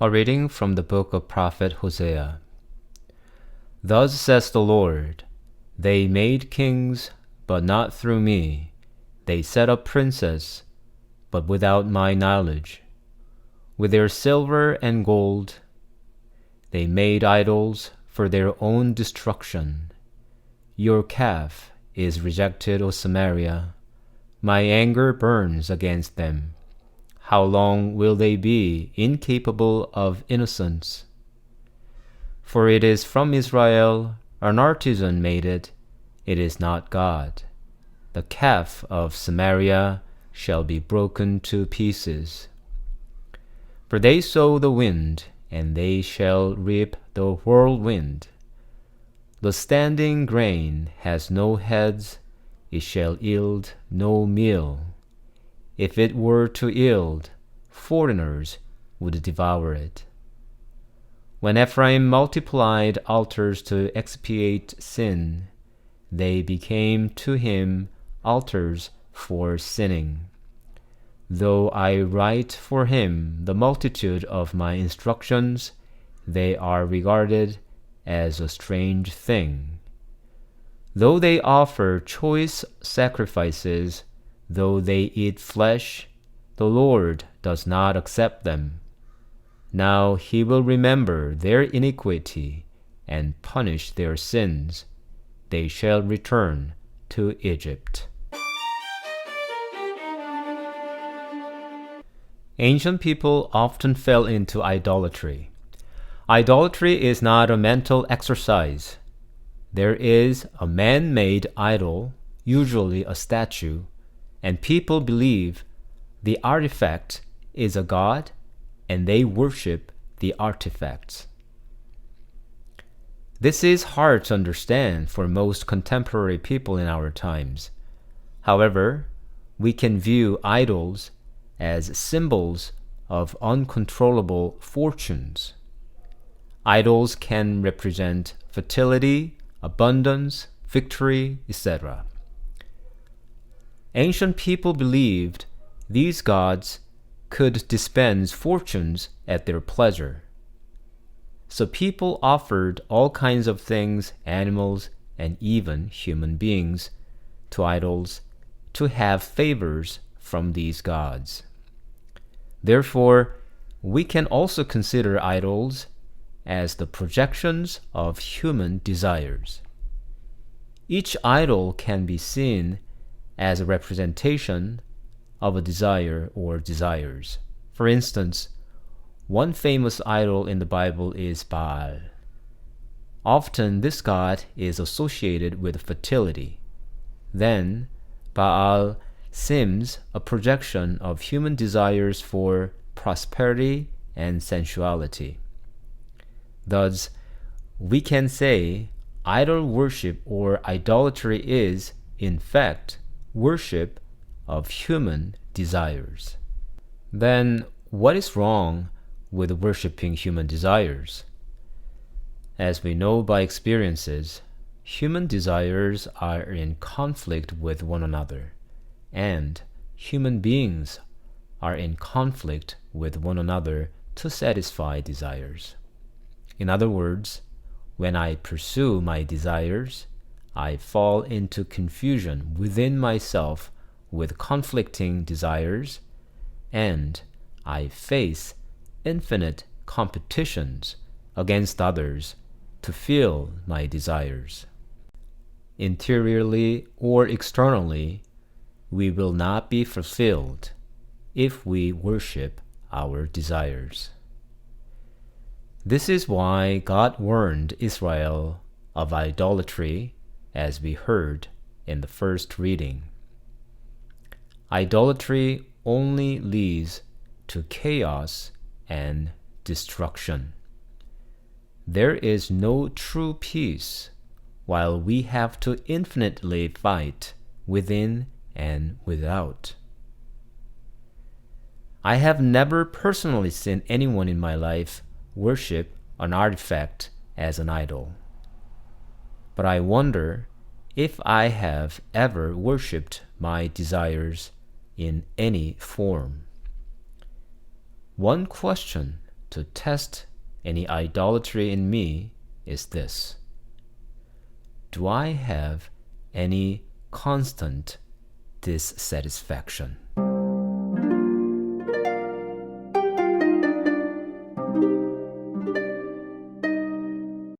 A reading from the book of prophet Hosea. Thus says the Lord, they made kings, but not through me. They set up princes, but without my knowledge. With their silver and gold, they made idols for their own destruction. Your calf is rejected, O Samaria. My anger burns against them. How long will they be incapable of innocence? For it is from Israel an artisan made it, it is not God. The calf of Samaria shall be broken to pieces. For they sow the wind, and they shall reap the whirlwind. The standing grain has no heads, it shall yield no meal. If it were to yield, foreigners would devour it. When Ephraim multiplied altars to expiate sin, they became to him altars for sinning. Though I write for him the multitude of my instructions, they are regarded as a strange thing. Though they offer choice sacrifices, though they eat flesh, the Lord does not accept them. Now he will remember their iniquity and punish their sins. They shall return to Egypt. Ancient people often fell into idolatry. Idolatry is not a mental exercise. There is a man-made idol, usually a statue, and people believe the artifact is a god, and they worship the artifacts. This is hard to understand for most contemporary people in our times. However, we can view idols as symbols of uncontrollable fortunes. Idols can represent fertility, abundance, victory, etc. Ancient people believed these gods could dispense fortunes at their pleasure. So people offered all kinds of things, animals, and even human beings, to idols to have favors from these gods. Therefore, we can also consider idols as the projections of human desires. Each idol can be seen as a representation of a desire or desires. For instance, one famous idol in the Bible is Baal. Often this god is associated with fertility. Then, Baal seems a projection of human desires for prosperity and sensuality. Thus, we can say idol worship or idolatry is, in fact, worship of human desires. Then, what is wrong with worshiping human desires? As we know by experiences, human desires are in conflict with one another, and human beings are in conflict with one another to satisfy desires. In other words, when I pursue my desires, I fall into confusion within myself with conflicting desires, and I face infinite competitions against others to fill my desires. Interiorly or externally, we will not be fulfilled if we worship our desires. This is why God warned Israel of idolatry, as we heard in the first reading. Idolatry only leads to chaos and destruction. There is no true peace while we have to infinitely fight within and without. I have never personally seen anyone in my life worship an artifact as an idol. But I wonder if I have ever worshipped my desires in any form. One question to test any idolatry in me is this: do I have any constant dissatisfaction?